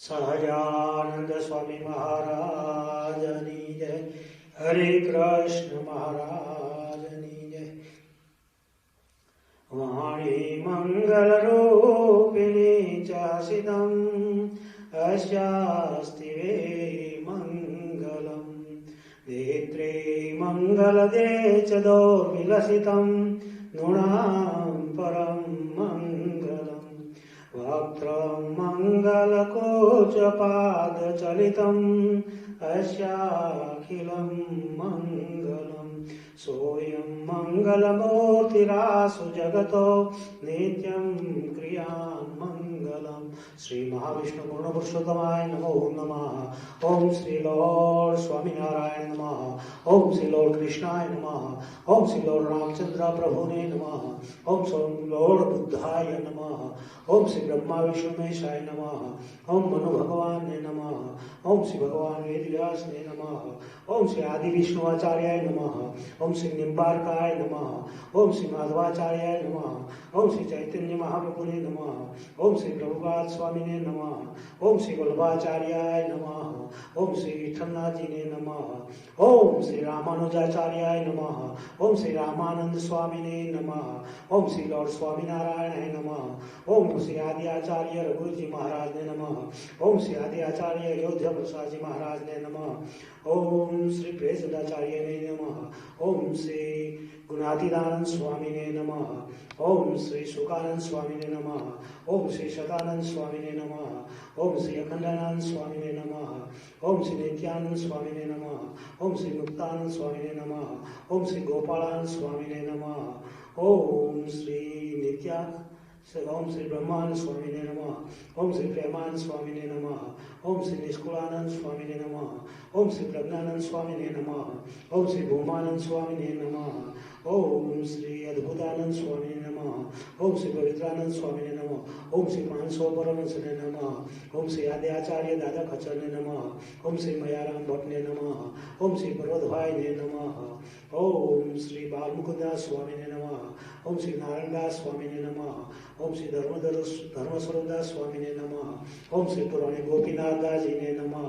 सहजानंद स्वामी महाराजनी जय। हरे कृष्ण महाराजनी जय। वाणी मंगल रूपिणी चासिदम् अस्यास्ति वे मंगलम्। नेत्रे मंगलदे च दोर्विलसितम् नृणां परं मंगलम्। वक्त्रं मङ्गलकोचपादचलितम् अस्याखिलं मङ्गलम्। सोऽयं मङ्गलमूर्तिरासु जगतो नित्यं क्रियान् मङ्गलम्। श्री महाविष्णु पूर्ण पुरुषोत्तमाय नमो नमः। ओम श्री लॉर्ड स्वामीनारायण नमः। ओम श्री लॉर्ड कृष्णाय नमः। ओम श्री लॉर्ड रामचंद्र प्रभु ने नमः। ओम श्री लॉर्ड बुद्धाय नमः। ओम श्री ब्रह्मा विष्णु महेशाय नमः। ओम मनु भगवान ने नमः। ओम श्री भगवान वेदव्यास ने नमः। ओम श्री आदि विष्णु आचार्याय नमः। ओम श्री निम्बारकाय नमः। ओम श्री माधवाचार्याय नमः। ओम श्री चैतन्य महाप्रभु ने नमः। ओम श्री प्रभुपाद स्वामी ने नमः। ओम श्री वल्लभाचार्याय नमः। ओम श्री विठलनाथ जी ने नमः। ओम श्री रामानुजाचार्याय नमः। ओम श्री रामानंद स्वामी ने नमः। ओम श्री लॉर्ड स्वामीनारायण है नमः। ओम श्री आदि आचार्य रघुजी जी महाराज ने नमः। ओम श्री आदि आचार्य अयोध्या प्रसाद जी महाराज ने नमः। ओम श्री प्रेसदाचार्य ने नमः। ओम श्री गुणातीतानंद स्वामी ने नमः। ओम श्री सुखानंद स्वामी ने नमः। ओम श्री शतानंद स्वामी ने नमः। ओम श्री अखंडानंद स्वामी ने नमः। ओम श्री नित्यानंद स्वामी ने नमः। ओम श्री मुक्तानंद स्वामी ने नमः। ओम श्री गोपालानंद स्वामी ने नमः। ओम श्री ओम श्री ब्रह्मानंद स्वामी ने नमः। ओम श्री प्रेमानंद स्वामी ने नमः। ओम श्री निष्कुलानंद स्वामी ने नमः। ओम श्री प्रज्ञानंद स्वामी ने नमः। ओम श्री भूमानंद स्वामी ने नमः। ओम श्री अद्भुतानंद स्वामी ने नमः। ओम श्री पवित्रानंद स्वामी ने नमः। ओम श्री मानसो परमहंस ने नमः। ओम श्री आदि आचार्य दादा खच्चर ने नमः। ओम श्री मयाराम भट्ट ने नमः। ओम श्री पर्वतभाई ने नमः। ओम श्री बालमुकुदास स्वामी ने नमः। ओम श्री नारायणदास स्वामी ने नमः। ओम श्री धर्मस्वरूपदास स्वामी ने नमः। ओम श्री पुराणे गोपीनाथ दास जी ने नमः।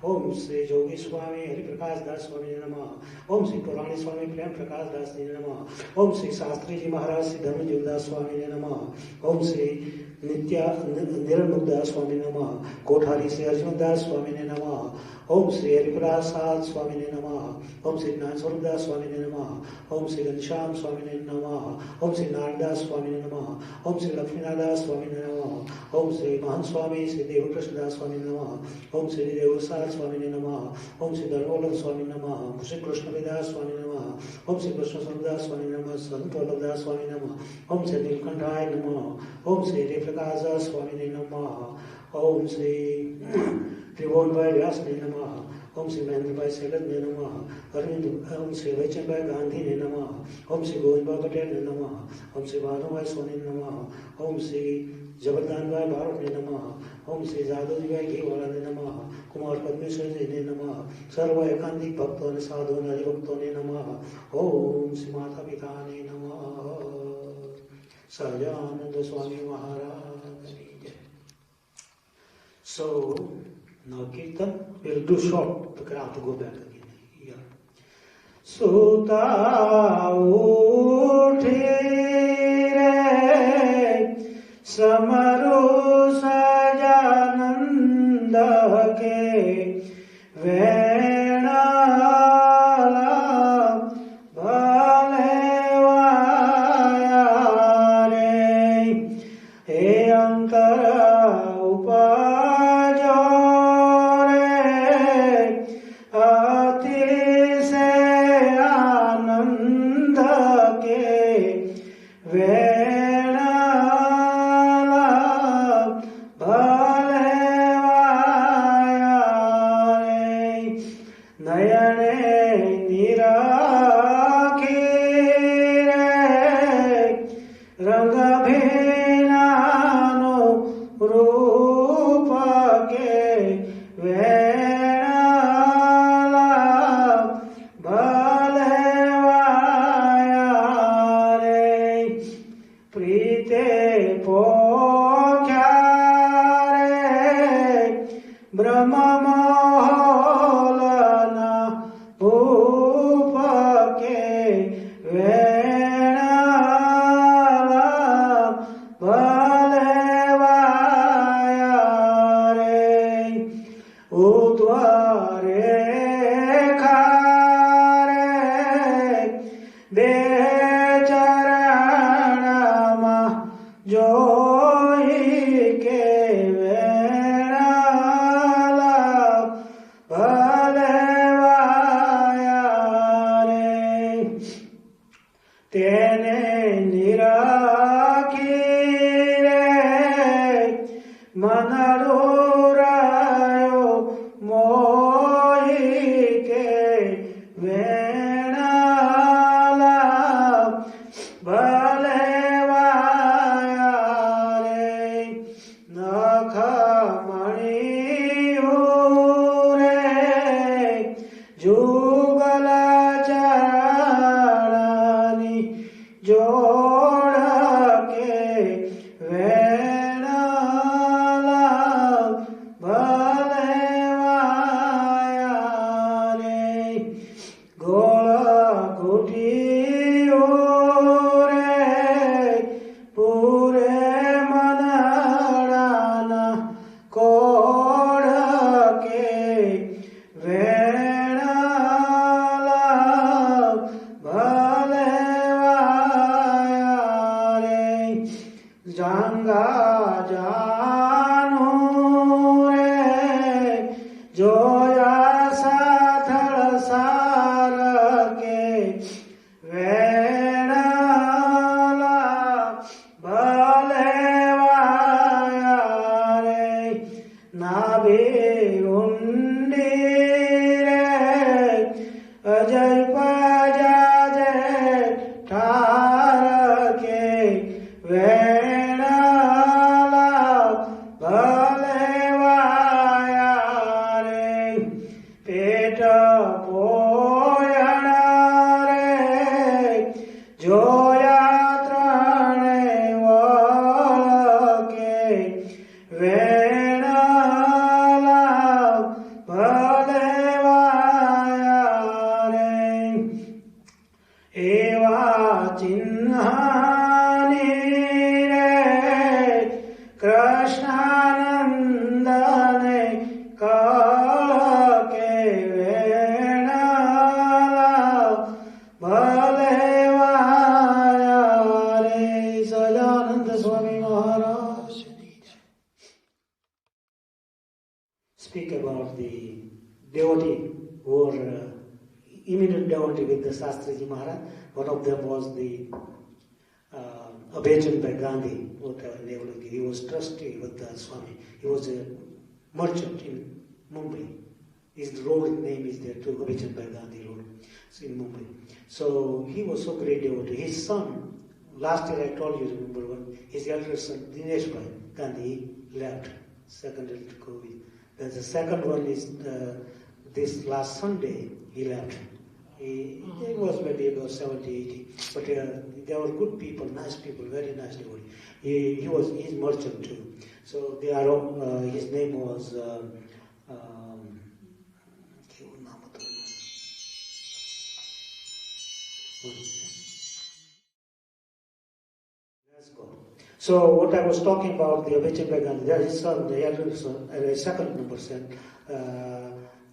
ओम श्री जोगी स्वामी हरिप्रकाश दास स्वामी ने नमः। ओम श्री पुराणे स्वामी प्रेम प्रकाश दास जी ने नमः। ओम श्री शास्त्री जी महाराज श्री धर्मजीवदास स्वामी ने नमः। ओम श्री निरंमुखदास स्वामी ने नमः। कोठारी श्री अर्जुनदास स्वामी ने नमः। ओम श्री हरिप्रसाद स्वामी ने नमः। ओम श्री ज्ञानस्वरूपदास स्वामी ने नमः। ओम श्री घनश्याम स्वामी ने नमः। ओम श्री नारायणदास स्वामी ने नमः। ओम श्री लक्ष्मीनाथदास स्वामी ने नमः। ओम श्री महंत स्वामी श्री देवकृष्णदास स्वामी ने नमः। ओम श्री देवसार स्वामी ने नमः। ओम श्री धर्मवल्लभ स्वामी ने नमः। श्री कृष्णविदास स्वामी ने नमः। ओम श्री कृष्ण स्वरूपदास स्वामी ने नमः। संत वल्लभदास स्वामी ने नमः। ओम श्री नीलकंठाय नमः। ओम श्री हरिप्रकाश दास स्वामी ने नमः। ओम श्री त्रिभुवन भाई व्यास ने नमः। ओम श्री महेंद्र भाई सैगल ने नमः। अरविंद ओम श्री वैचन भाई गांधी ने नमः। ओम श्री गोविंद भाई पटेल ने नमः। ओम श्री भानु भाई सोनी ने नमः। ओम श्री जबरदान भाई भारत ने नमः। ओम श्री जादव जी भाई घीवाला ने नमः। कुमार पद्मेश्वर जी ने नमः। सर्व एकांतिक भक्तों ने साधु ने हरिभक्तों ने नमः। ओम श्री माता पिता ने नमः। सहजानंद स्वामी महाराज की जय। So now Kirtan will do short because I have to go back again. Yeah. Sota uthi re samaru sajananda ke venala bhale vaya re he antara દે ચરણમાં જોઈ કે વેણાલા ભલે વાયા રે તેને નિરાખી રે મનડું રાયો મોહી કે વેણાલા ભલે વાયા રે નખમણીયું રે જુગલ ચરણની જોડ કે વેણાલા ભલે વાયા રે ગોળ ઘૂંટીયું રે પૂરે મનડાના કોડ કે વેણાલા ભલે વાયા રે જાંગા જાનું રે જોયા સાથળ સાર કે વેણાલા ભલે વાયા રે નાભી ઊંડી રે અજય પજાજે ઠાર કે વેણાલા ભલે વાયા રે પેટ પોયણ રે જોયા ત્રણે વળ કે વેણાલા ભલે વાયા રે એવા ચિહ્નાની રે કૃષ્ણાનંદને કળ કે વેણાલા ભલે વાયા રે Sahajanand Swami Maharaj. Speak about the devotee who were immediate devotee with the Shastriji Maharaj. One of them was the Abhechandbhai Gandhi, whatever name. He was trustee with the Swami. He was a merchant in Mumbai. His road name is there too, Abhechandbhai Gandhi Road. It's in Mumbai. So he was so great devotee. His son, last year I told you, remember one, his elder son, Dinesh Bhai Gandhi, he left. Second to COVID. The second one is this last Sunday, he left. He was maybe about 70, 80, but they were good people, nice people, very nice devotee. He's merchant too. So they are, his name was Rajkot. So what I was talking about, the Abhechandbhai Gandhi, there his son, the elder son, second number son,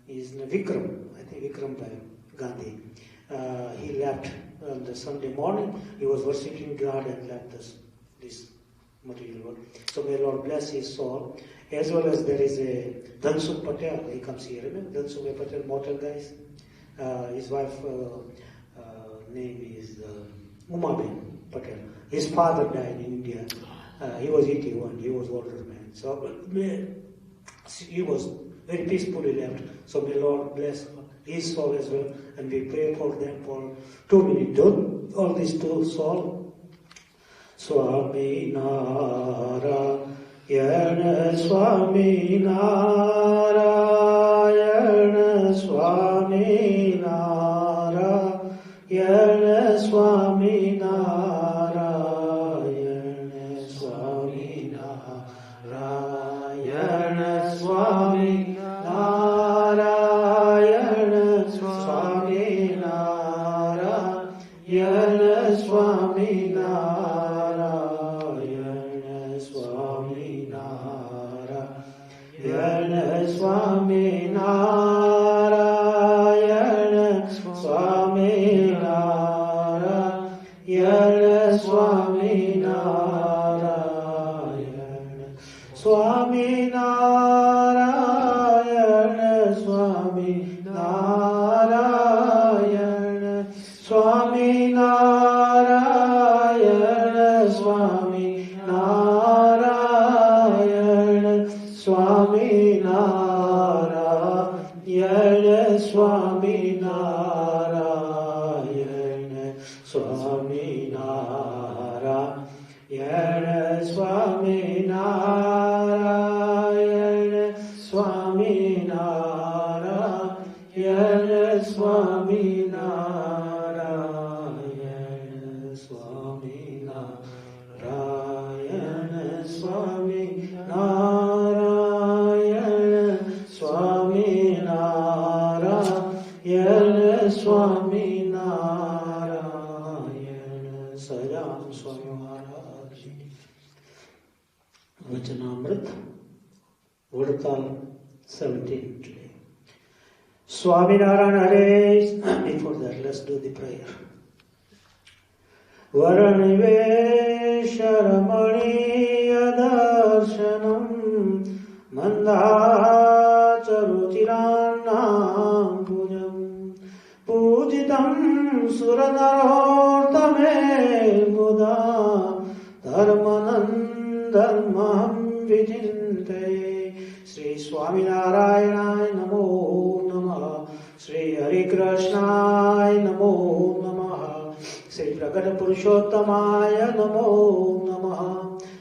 is Vikram, I think Vikram Bhai Gandhi. He left on the Sunday morning. He was worshipping God and left this material world. So may Lord bless his soul. As well as there is a Dhansukh Patel. He comes here. Remember Dhansukh Patel, motel guys? His wife name is Umaben Patel. His father died in India. He was 81. He was older man. So he was very peacefully left. So may Lord bless his soul as well, and we pray for them for 2 minutes. All these two souls. Swaminarayan, Swaminarayan, Swaminarayan, Swaminarayan, Swaminarayan, Swaminarayan, Swaminarayan, Swaminarayan, Swaminarayan, Swaminarayan, Swaminarayan, Swaminarayan, Swaminarayan, Swaminarayan, Swaminarayan, Swaminarayan, Swaminarayan, Swaminarayan, Swaminarayan, Swaminarayan, Swaminarayan, Swaminarayan, Swaminarayan, Swaminarayan, Swaminarayan, Swaminarayan. Sajam Swami Maharaj. Vachanamrit, Vadatal 17 today. Swaminarayan Hare. Before that, let's do the prayer. Varanivesharamaniya darshanam mandhacharuchirannam pujam pujitam suranarortame muda dharmanandharmaham vijinte. Sri Swaminarayanaya namo namaha. Sri Hare Krishnaya namo namaha. Sri Pragata Purushottamaya namo namaha.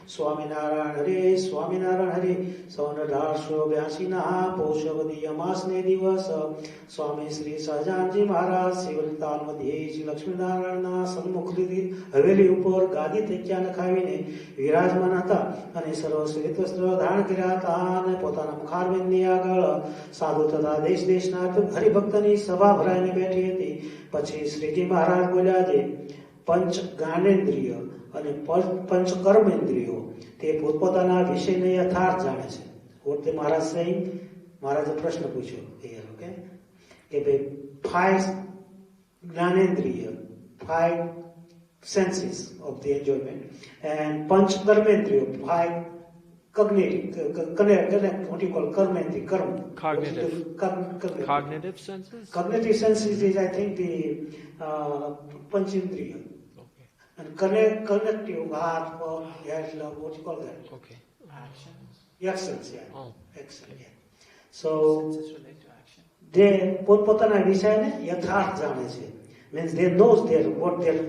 Swaminarayan Hare, Swaminarayan Hare. Savanadharsho Vyasinaha Poshavadi Yamasne Divasa. Swami Sri Sahajanji Maharaj Sivaltal Madhye Sri Lakshminarayana Sanmukhriti Haveli Upar Gadi Tekya Nakhavine વિરાજમાન હતા અને સર્વ શ્વેત વસ્ત્ર ધારણ કર્યા હતા અને પોતાના મુખારવિંદની આગળ સાધુ તથા દેશ દેશના હરિભક્તની સભા ભરાઈને બેઠી હતી. પછી શ્રીજી મહારાજ બોલ્યા છે પંચ જ્ઞાનેન્દ્રિય અને પંચ કર્મેન્દ્રિયો તે પોતપોતાના વિષયને યથાર્થ જાણે છે. What the Maharaj saying? મહારાજે પ્રશ્ન પૂછ્યો here, okay? કે ભાઈ 5 જ્ઞાનેન્દ્રિય, 5 senses of the enjoyment, and panch karmendriya, 5 cognitive, what do you call karmendriya, Cognitive senses? Cognitive senses is, I think, the panchindriya. Okay. And connective, heart, head, love, what do you call that? Okay. Actions. Actions, yeah. Oh. Excellent, yeah. So, Senses relate to action. they પોતપોતાના વિષયને યથાર્થ જાણે છે. Means they knows what their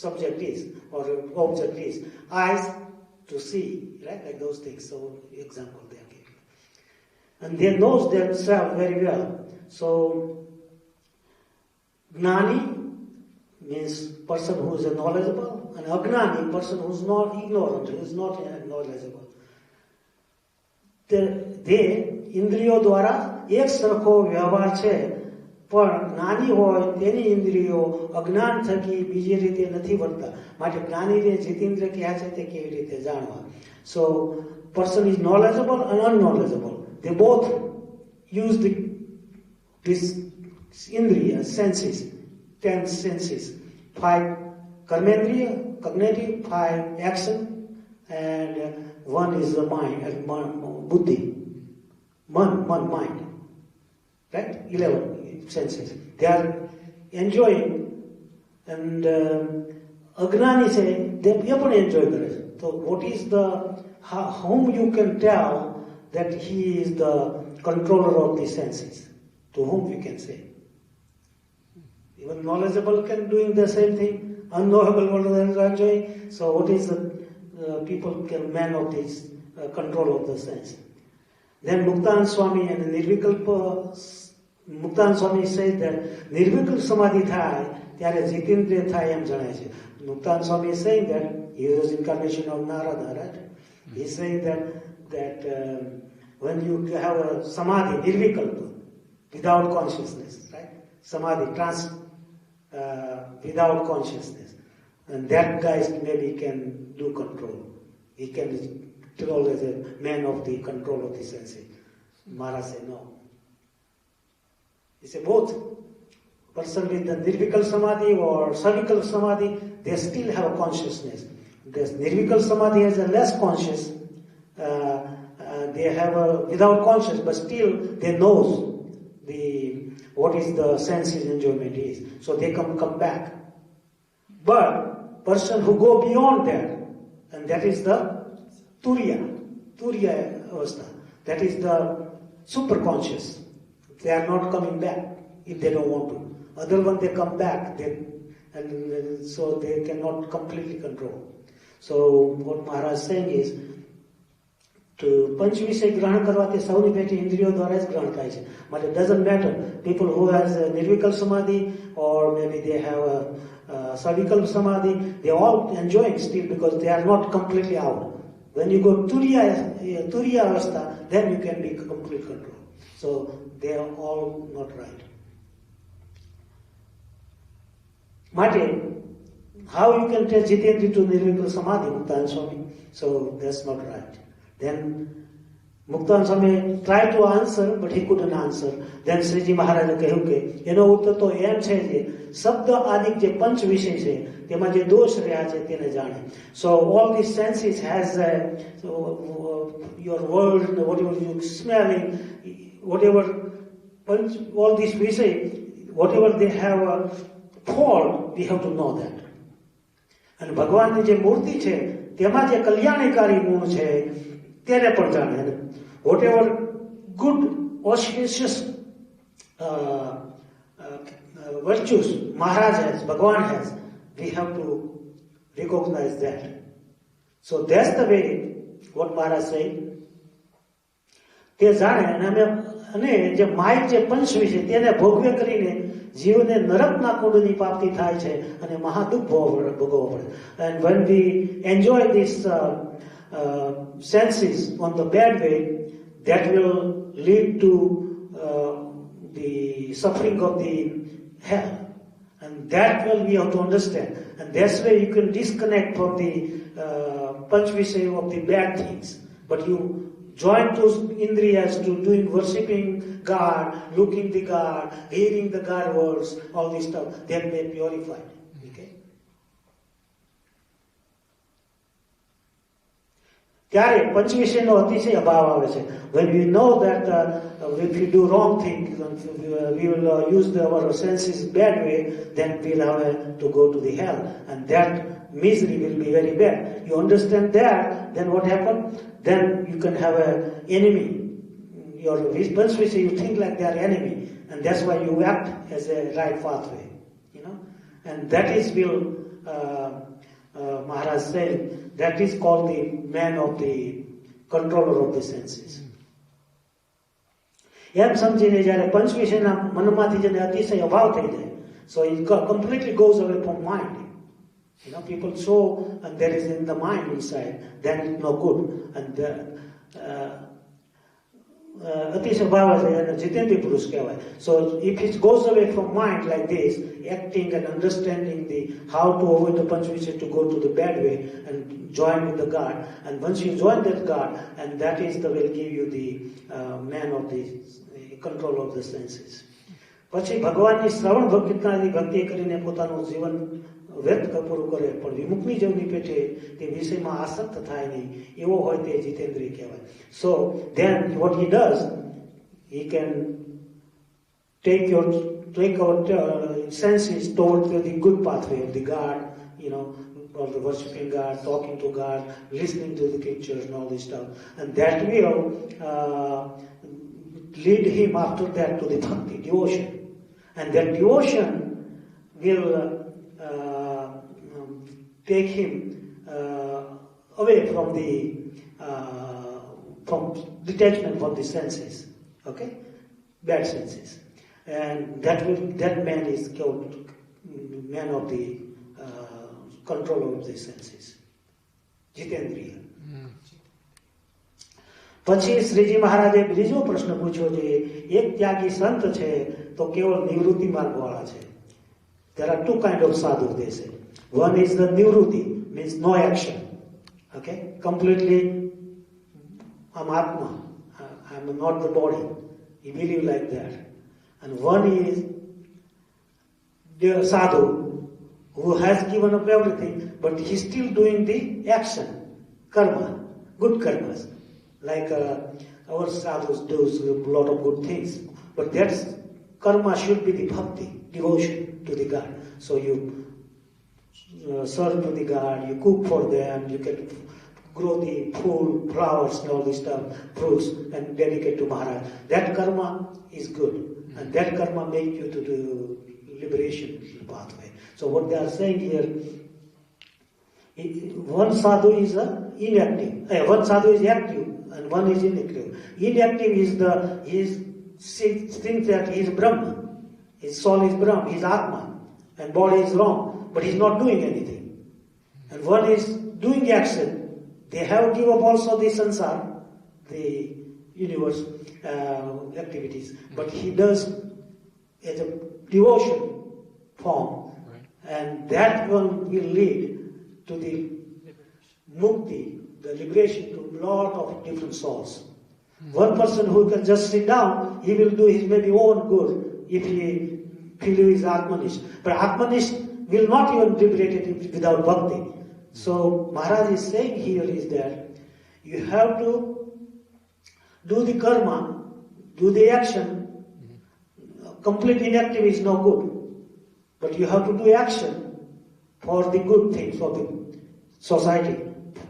subject is or object is. Eyes to see, right? Like those things. So example they are giving. And they knows themselves very well. So Gnani means person who is knowledgeable, and Agnani person who is not ignorant, who is not knowledgeable. they ઇન્દ્રિયો દ્વારા એક સરખો વ્યવહાર છે, પણ જ્ઞાની હોય તેની ઇન્દ્રિયો અજ્ઞાન થકી બીજી રીતે નથી વર્તતા. માટે જ્ઞાનીને જીતેન્દ્ર કહ્યા છે તે કેવી રીતે જાણવા. સો person is knowledgeable and unknowledgeable. They both use this indriya, senses, 10 senses, 5 karmendriya, cognitive, 5 action, and one is the mind, buddhi, mind, right? 11 senses. They are enjoying, and Agnani say they પણ enjoy કરે છે. So what is whom you can tell that he is the controller of the senses? To whom you can say? Even knowledgeable can doing the same thing. Unknowable what they are enjoying. So what is the people can man of this control of the sense? Then Muktan Swami and Nirvikalpa. Muktan Swami says that Nirvikal Samadhi થાય ત્યારે જીતેન્દ્રિય થાય એમ જણાય છે. Muktan Swami is saying that he was incarnation of Narada, right? He is saying that when you have a Samadhi, Nirvikalpa, without consciousness, right? Samadhi, without consciousness. And that guy maybe can do control. He can control as a man of the control of the senses. Maharaj said no. He said both. person with the nirvikal samadhi or savikal samadhi, they still have a consciousness. This nirvikal samadhi has a less conscious, they have a without conscious, but still they knows what is the senses enjoyment is. So they come back. But person who go beyond that, and that is the Turiya avastha. That is the superconscious. They are not coming back if they don't want to. Other one they come back, and so they cannot completely control. So what Maharaj is saying is, to પંચ વિષય ગ્રહણ કરવા તે સૌની પેટી ઇન્દ્રિયો દ્વારા જ ગ્રહણ થાય છે. But it doesn't matter. People who has a nirvikal samadhi or maybe they have a savikal samadhi, they all enjoying still because they are not completely out. When you go Turiya avastha, then you can be complete control. So they are all not right. Mate, how you can tell Jitendri to nirvikal samadhi, Muktan Swami? So that's not right. Then Muktan Swami tried to answer, but he couldn't answer. Then Sriji Maharaj કહ્યું કે એનો ઉત્તર તો એમ છે જે શબ્દ આદિ જે પંચ વિષય છે તેમાં જે દોષ રહ્યા છે તેને જાણે. So all these senses has your world, whatever you smelling, whatever all these વિષય, whatever they have a fault, we have to know that. અને ભગવાનની જે મૂર્તિ છે તેમાં જે કલ્યાણકારી ગુણ છે તેને પણ જાણે. Whatever good auspicious virtues Maharaj has, Bhagavan has, we have to recognize that. So that's the way what Maharaj said. તે જાણે અને જે માઇક જે પંચ વિશે તેને ભોગવે કરીને જીવને નરકના કુંડની પ્રાપ્તિ થાય છે અને મહાદુઃખ ભોગવવો પડે. And when we enjoy this senses on the bad way, that will lead to the suffering of the hell. And that will we have to understand. And that's where you can disconnect from the panch visaya of the bad things. But you join those indriyas to doing worshipping God, looking the God, hearing the God words, all this stuff, that may purify. Okay? ત્યારે પંચ વિષયનો અતિશય અભાવ આવે છે. When we know that if we do wrong things, we will use our senses bad way, then we'll have to go to the hell, and that misery will be very bad. You understand that, then what happened? Then you can have an enemy. Your panch visaya, you think like they are enemy, and that's why you act as a right pathway. And that is will Maharaj said, that is called the man of the controller of the senses. એમ સમજીને જ્યારે પંચ વિષયના મનમાંથી જેને અતિશય અભાવ થઈ જાય, so it completely goes away from mind. People show and there is in the mind inside, then it's no good. And અતિશય ભાવ છે એને જીતેન્દ્રિય પુરુષ કહેવાય. So if it goes away from mind like this, acting and understanding how to avoid the panch visaya to go to the bad way and join with the God, and once you join that God, and that is the will give you the man of the control of the senses. પછી ભગવાનની શ્રવણ ભક્તિની ભક્તિ કરીને પોતાનું જીવન વ્યર્થ પૂરું કરે, પણ વિમુખની જેવની પેટે તે વિષયમાં આસક્ત થાય નહીં એવો હોય તે જીતેન્દ્રિય કહેવાય. So then what he does, he can take our senses towards the good pathway of the God, or the worshipping God, talking to God, listening to the pictures and all this stuff. And that will lead him after that to the bhakti, devotion. And that devotion will take him away from from detachment from the senses, okay, bad senses, and that man is called man of the control of the senses, Jitendriya. પછી શ્રીજી મહારાજે બીજો પ્રશ્ન પૂછ્યો છે, એક ત્યાગી સંત છે તો કેવળ નિવૃત્તિ માર્ગ વાળા છે. There are two kind of sadhu, they say. One is the nivruti, means no action. Okay? Completely, I'm Atma. I'm not the body. You believe like that. And one is the sadhu who has given up everything, but he's still doing the action, karma, good karmas. Like our sadhus do a lot of good things, but that's karma should be the bhakti, devotion to the God. So you serve to the God, you cook for them, you can grow the full flowers and all this stuff, fruits, and dedicate to Maharaj. That karma is good, and that karma makes you to do liberation pathway. So what they are saying here, one sadhu is inactive, one sadhu is active, and one is inactive. Inactive is thinks that he is Brahma, his soul is Brahma, his Atma, and body is wrong, but he's not doing anything. And one is doing action. They have given up also the sansar, the universe activities, but he does as a devotion form, and that one will lead to the mukti, the liberation to a lot of different souls. One person who can just sit down, he will do his maybe own good if he is Atmanist. But Atmanist will not even liberate it without bhakti. So Maharaj is saying here is that you have to do the karma, do the action. Complete inactive is no good. But you have to do action for the good things, for the society,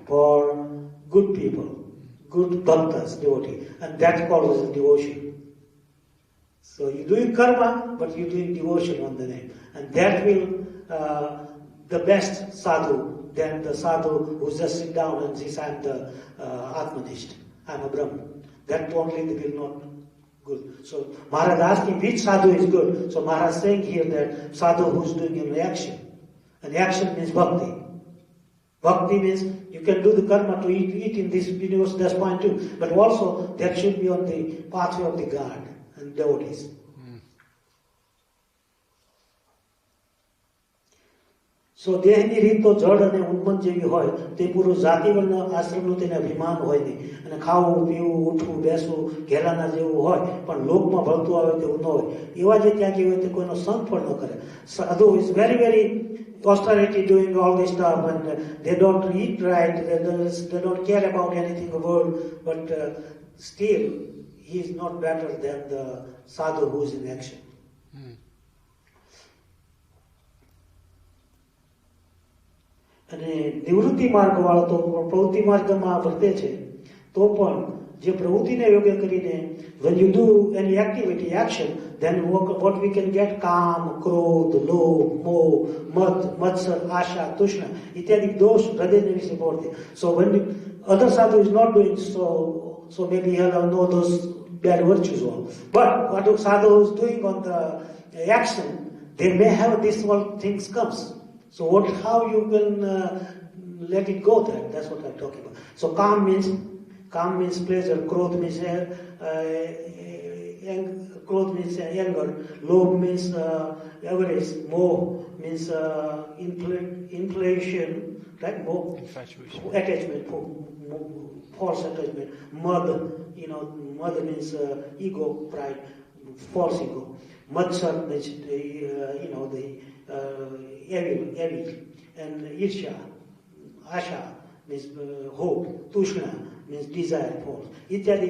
for good people, good bhaktas, devotee. And that causes devotion. So you're doing karma, but you're doing devotion on the name. And that will, the best sadhu, than the sadhu who just sit down and says, I'm the Atmanist, I'm a Brahman. That only will not good. So Maharaj asking which sadhu is good. So Maharaj saying here that sadhu who's doing an action. And action means bhakti. Bhakti means you can do the karma to eat in this universe, that's point too. But also that should be on the pathway of the God and devotees. So દેહની રીત તો જડ અને ઉન્મન જેવી હોય, તે પૂરું જાતિવર્ણ આશ્રમનું તેને અભિમાન હોય નહીં, અને ખાવું પીવું ઉઠવું બેસવું ઘેલાના જેવું હોય, પણ લોકમાં ભળતું આવે તેવું ન હોય. એવા જે ત્યાગી હોય તે કોઈનો સંગ પણ ન કરે. Sadhu is very austerity doing all this stuff, and they don't eat right, they don't care about anything in the world, but still he is not better than the sadhu who is in action. અને નિવૃત્તિ માર્ગવાળો તો પ્રવૃત્તિ માર્ગમાં વર્તે છે, તો પણ જે પ્રવૃત્તિને યોગ્ય કરીને when you do any activity, action, then what we can get, કામ, ક્રોધ, લોભ, મોહ, મદ, મત્સર, આશા, તૃષ્ણા ઇત્યાદિ દોષ હૃદયને વિશે વર્તે. So when other sadhu is not doing so maybe he will know those bad virtues all. But what the sadhu is doing on the action, they may have these all things comes. So how you can let it go there? That's what I'm talking about. So calm means pleasure, krodh means anger, lobh means avarice, moh means inflation, right? Moh, attachment, false attachment. Mad, mad means ego, pride, false ego. Matsar means the evil, and Irsha, Asha means hope, Tushna means desire, force. ઇત્યાદિ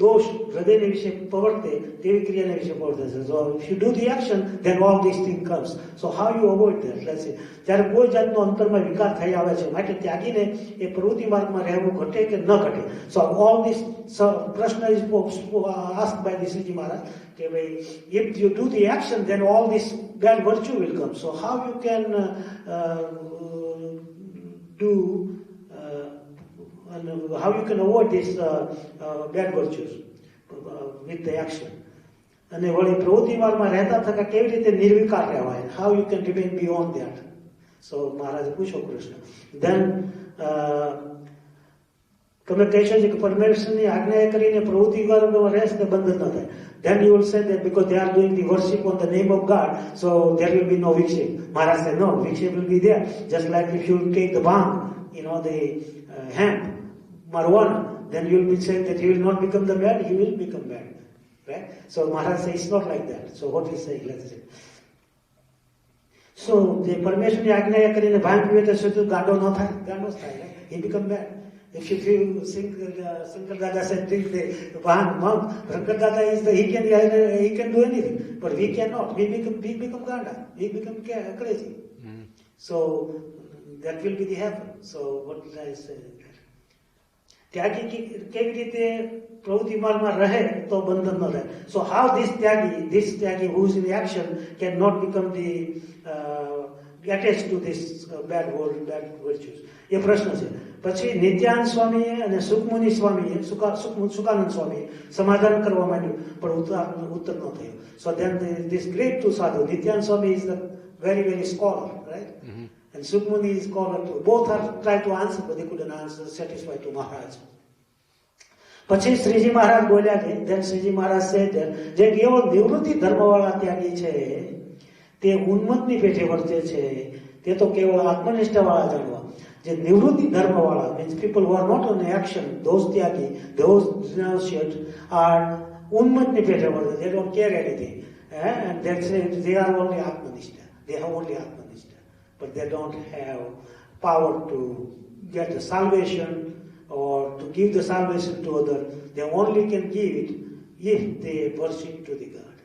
દોષ હૃદયને વિશે પ્રવર્તે તેવી ક્રિયાને વિશે પ્રવર્તે છે. So if you do the action, then all these things comes. So how you avoid that? Let's say જ્યારે કોઈ જાતનો અંતરમાં વિકાર થઈ આવે છે, માટે ત્યાગીને એ પ્રવૃત્તિ માર્ગમાં રહેવું ઘટે કે ન ઘટે. So all this પ્રશ્ન is asked by the Sriji Maharaj. If you do the action, then all this bad virtue will come. So how you can do and how you can avoid these bad virtues with the action? અને વળી પ્રવૃત્તિ માર્ગમાં રહેતા થતા કેવી રીતે નિર્વિકાર રહેવાય? How you can remain beyond that? So મહારાજે પૂછ્યો પ્રશ્ન. Then તમે કહેશો છે કે પરમેશ્વરની આજ્ઞા કરીને પ્રવૃત્તિ માર્ગમાં રહેશે ને બંધન ન થાય. Then you will say that because they are doing the worship on the name of God, so there will be no vikshep. Maharaj said, no, vikshep will be there. Just like if you take the bhang, the hemp, marijuana, then you will be saying that you will not become the bad, you will become bad. Right? So Maharaj says it's not like that. So what he saying, let's say. So જે પરમેશ્વરની આજ્ઞા કરીને ભાંગ પીવે તો શું ગાંડો ન થાય? ગાંડો જ થાય. He become mad. If you feel Shankar Dada said drink the bhang, monk, Shankar Dada is he can do anything, but we cannot. We become ganda. We become crazy. So that will be the heaven. So what did I say? ત્યાગી કેવી રીતે પ્રવૃત્તિ માર્ગમાં રહે તો બંધન ન રહે. So how this tyagi who is in action cannot become the attached to this bad virtues? એ પ્રશ્ન છે. પછી નિત્યાનંદ સ્વામીએ અને સુખમુનિ સ્વામીએ સુકાનંદ સ્વામીએ સમાધાન કરવા માંડ્યું, પણ ઉત્તર ન થયો. So then this great two sadhu, Nityanand Swami is the very scholar, right? And Sukhmuni is scholar too. Both are tried to answer, but they couldn't answer, satisfied to Maharaj. પછી શ્રીજી મહારાજ બોલ્યા કે then Shriji Maharaj said that જે કેવળ નિવૃત્તિ ધર્મવાળા ત્યાગી છે તે ઉન્મત્તની પેઠે વર્તે છે, તે તો કેવળ આત્મનિષ્ઠાવાળા જાણવા. જે નિવૃત્તિ ધર્મવાળા means people who are not on action, those tyagi, those renunciates are ઉન્મત્તની પેઠે વર્તે. They don't care anything. And that's it. They are only atmanishta. They have only atmanishta. But they don't have power to get the salvation or to give the salvation to others. They only can give it if they worship to the God,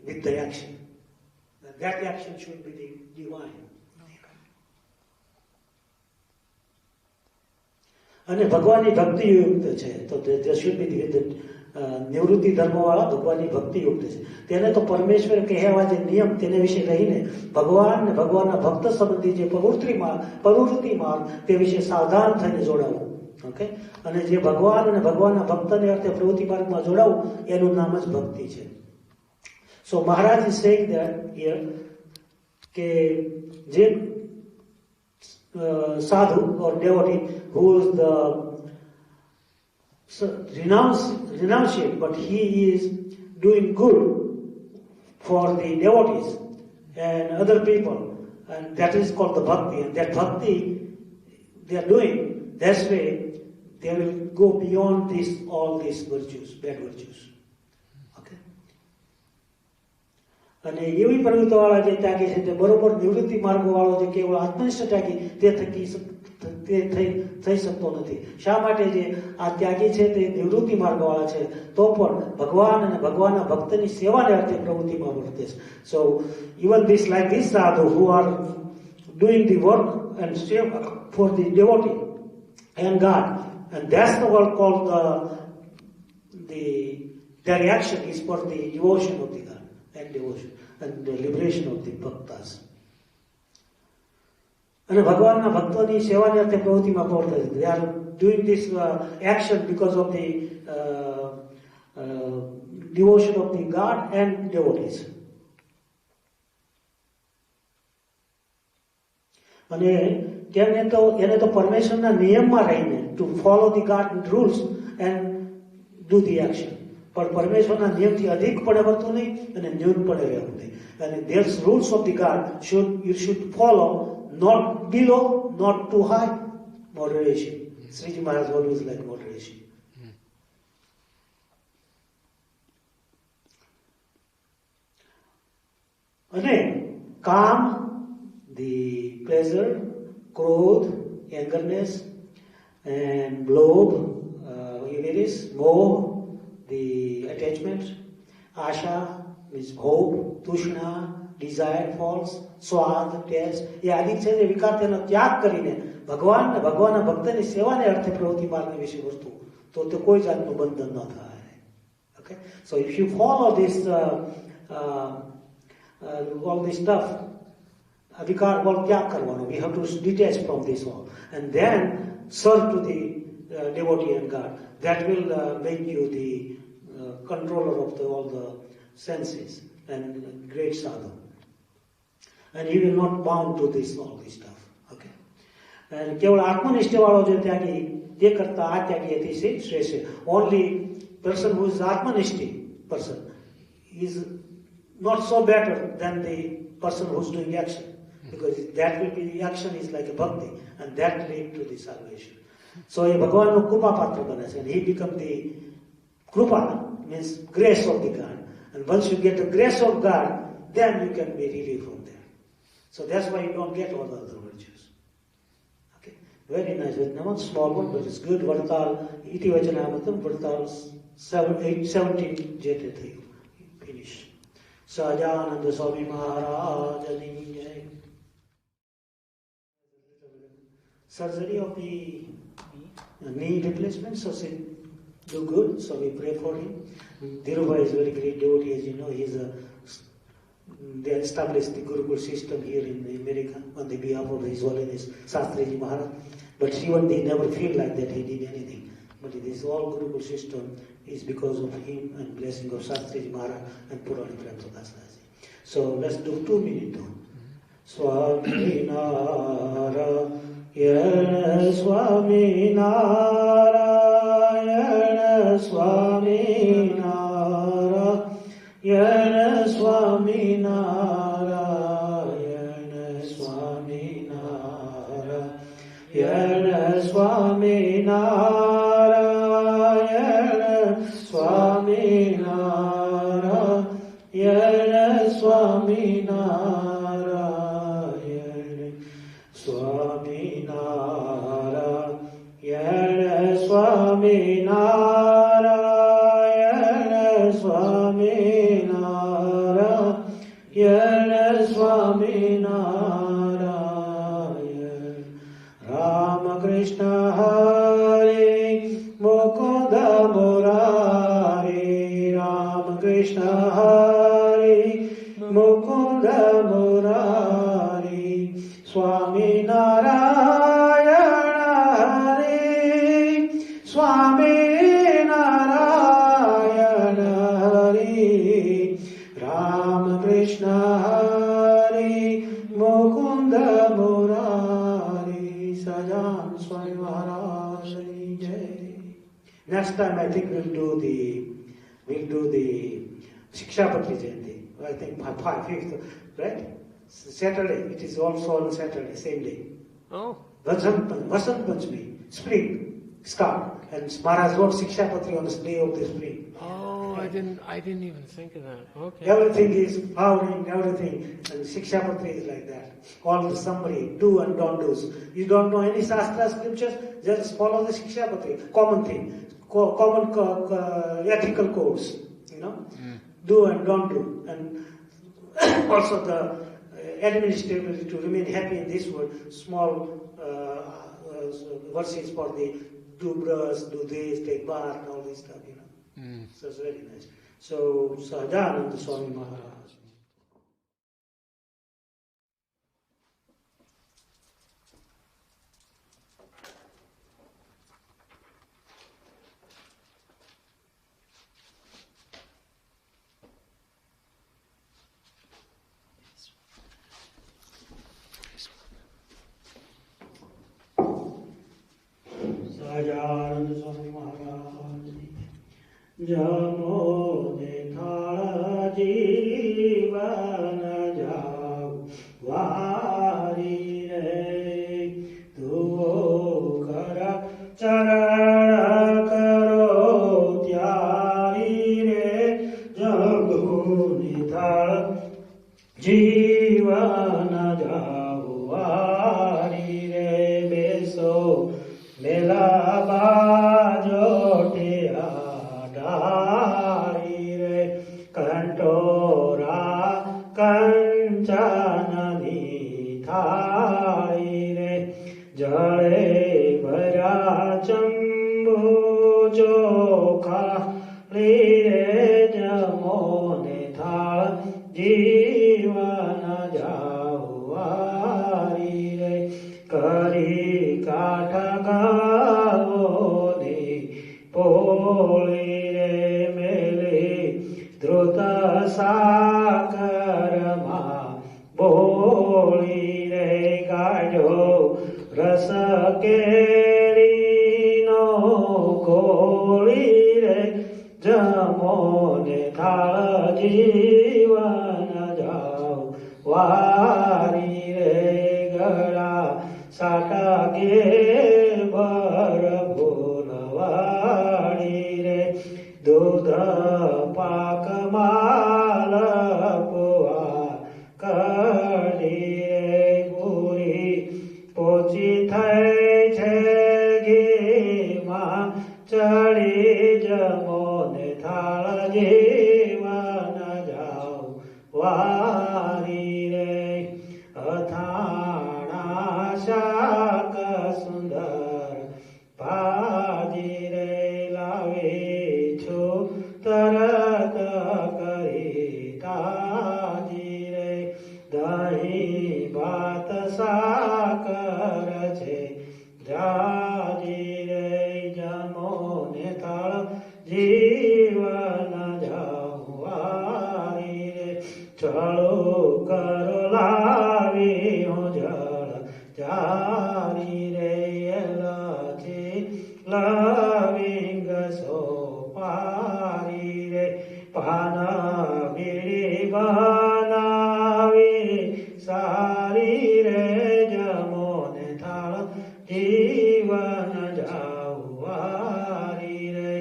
with the action. That action should be the divine. અને ભગવાનની ભક્તિ યુક્ત છે, તો there should be the નિવૃત્તિ ધર્મવાળા ભગવાનની ભક્તિ યુક્ત છે. તેને તો પરમેશ્વર કહેવા જે નિયમ તેને વિશે રહીને ભગવાન ને ભગવાનના ભક્ત સંબંધી જે પ્રવૃત્તિ માર્ગ તે વિશે સાવધાન થઈને જોડાવું. ઓકે, અને જે ભગવાન અને ભગવાનના ભક્તને અર્થે પ્રવૃત્તિ માર્ગમાં જોડાવું એનું નામ જ ભક્તિ છે. સો મહારાજ ઇઝ સેઇંગ ધેટ હિયર કે જે sadhu or devotee who is the renunciate, but he is doing good for the devotees and other people, and that is called the bhakti. And that bhakti they are doing, that's way they will go beyond all these virtues, bad virtues. Okay. અને એવી પ્રવૃત્તિવાળા જે ત્યાગી છે તે બરોબર નિવૃત્તિ માર્ગવાળો જે કેવળ આત્મનિષ્ઠ ત્યાગી તે થઈ શકતો નથી. શા માટે? જે આ ત્યાગી છે તે નિવૃત્તિ માર્ગવાળા છે તો પણ ભગવાન અને ભગવાનના ભક્તની સેવાને અર્થે પ્રવૃત્તિમાં વર્તે છે. So even this sadhu who are doing the work and seva for the devotee and God, and that's the word called their action is for the devotion of the God and devotion and the liberation of the bhaktas. અને ભગવાનના ભક્તોની સેવાને અર્થે પ્રવૃત્તિમાં પહોંચે છે. They are doing this action because of the devotion of the God and devotees. અને એને તો પરમેશ્વરના નિયમમાં રહીને to follow the God rules and do the action. પણ પરમેશ્વરના નિયમથી અધિક પડે વર્તું નહીં અને ન્યૂન પડે રહેવું નહીં. અને there's rules of the God you should follow, not below, not too high. Moderation. Sriji Maharaj always like moderation. અને કામ, the pleasure, ક્રોધ, angerness, and loभ, avarice, moh, the attachment, asha means hope, tushna, desire, false, સ્વાદ, test, એ આદિ છે જે વિકાર તેનો ત્યાગ કરીને ભગવાન ને ભગવાનના ભક્તની સેવાને અર્થે પ્રવૃત્તિ માર્ગની વિશે વસ્તુ તો કોઈ જાતનું બંધન ન થાય. Okay, so if you follow this all this stuff, વિકાર all ત્યાગ કરવાનો. We have to detach from this all and then serve to the devotee and God. That will make you the controller of all the senses and great sadhu. And he will not bound to all this stuff. Okay. And કેવળ આત્મનિષ્ઠવાળો જે ત્યાગી તે કરતા આ ત્યાગી અતિશય શ્રેષ્ઠ છે. Only person who is atmanisti person is not so better than the person who is doing action, because that will be the action is like a bhakti and that lead to the salvation. So એ ભગવાનનો કૃપા પાત્ર બને છે and he become the krupa means grace of the God, and once you get the grace of God then you can be relieved from that. So that's why you don't get all the other virtues. Okay, very nice. Not small one, but it's good. Vartal, iti vachanamatam, Vartal 17 jete the. Finish. Sajananda Swami Maharaj Jai. Surgery of the knee replacement, so do good, so we pray for him. Dhirubhai is a very great devotee, as you know. They established the Gurukul system here in America on the behalf of His Holiness Shastriji Maharaj. But even they never feel like that he did anything. But this all Gurukul system is because of him and blessing of Shastriji Maharaj and Purani Premsadasaji. So let's do 2 minutes. Swaminarayan. Swaminarayan, Swaminarayan, Swaminarayan, Swaminarayan, Swaminarayan, Swaminarayan, Swaminarayan, Swaminarayan, Swaminarayan, Swaminarayan, Swaminarayan. Ramakrishna Hare Mukunda Murari, Ramakrishna Hare Mukunda Murari, Swaminarayan Hare, Swaminarayan Hare, Ramakrishna Hare Mukunda Murari, Sajan Swami Maharaj Jai. Next time I think we'll do the Shikshapatri Jayanti. I think 5th, right? Saturday. It is also on Saturday, same day. Oh. Vasant Panchami, spring start, and Maharaj wrote Shikshapatri on the day of the spring. Oh, I didn't even think of that. Okay. Everything is powering, everything, and Shikshapatri is like that. All the summary, do and don't do's. You don't know any Shastra scriptures, just follow the Shikshapatri, common thing, common ethical codes, you know, do and don't do, and also the administratively to remain happy in this world, small verses for the do brush, do this, take bath, and all this stuff, you know. So it's very nice. So Sahajananda Swami Maharaj. Sahajananda Swami Maharaj. Jamo Nethala Jivana Jau Vari Re Tuvo Kara Charana Karo Tyari Re Jamo Nethala Jivana Jau Vari Re Beso Mela Bajote Adari Re Kantora Kanchana Nithari Re Jale Vara Chambu Joka Re Jamone Thal Jivana Javari Re Kari Katha Gavone Poli Re Mele Druta Sakarama Boli Re Gajo Rasa Kerino Goli Re Jamone Thala Jivana Jau Vari Re Gara Sata Ge Bara Bholavadi Re Dudha Pakamala Pua Kadi Re સાકર છે જાજી રે જમો ને થાળ જીવન જાવારી રે ચળો કરો લાવી હું જળ જારી રે એલાચી લવિંગ સોપારી રે પાના બીડી બનાવી સારી રે જમો ને થાળ જીવન જાવારી રે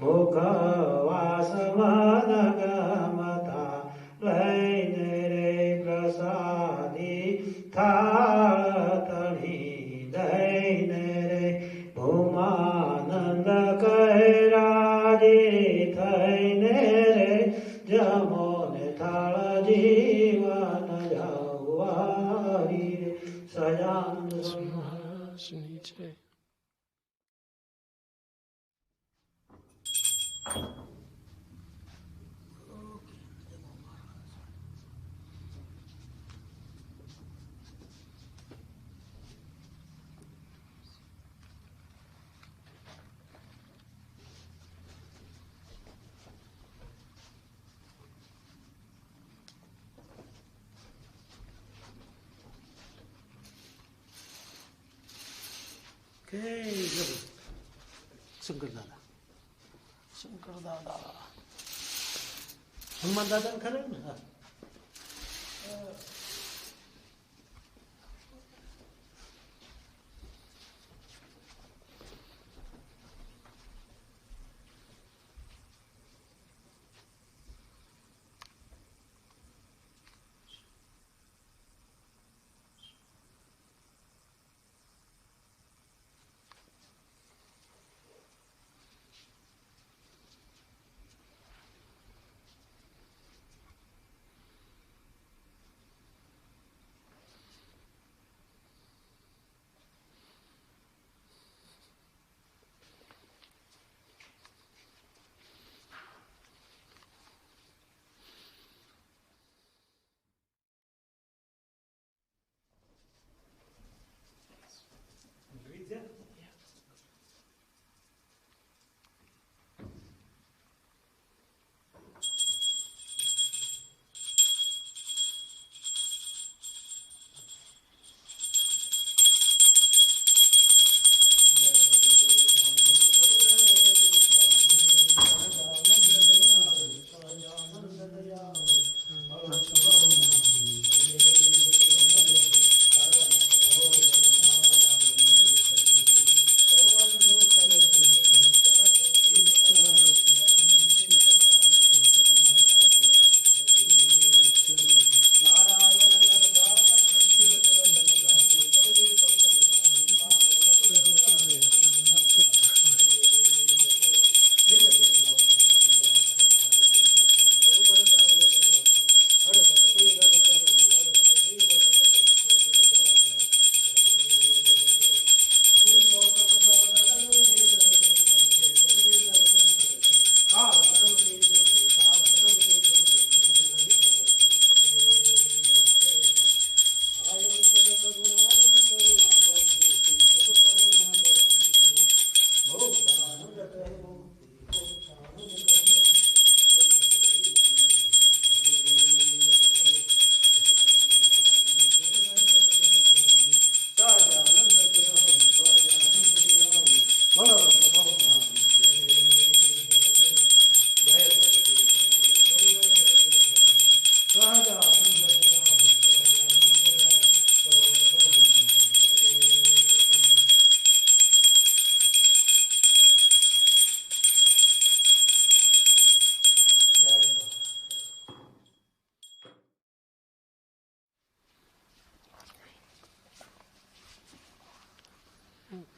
મુખવાસ મન ગમતા લઈને રે પ્રસાદી થાળ તણી દઈને રે ભૂમાનંદ કૈરાજી થઈને રે જમો ને થાળ જીવન જાવારી રે સજાનંદ નીચે શંકર દાદા હનુમાન દાદા ને ખરે ને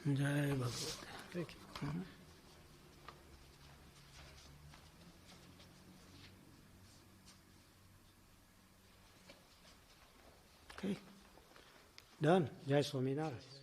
जय भगवत. Thank you. Okay. Done. Jai Swaminarayan.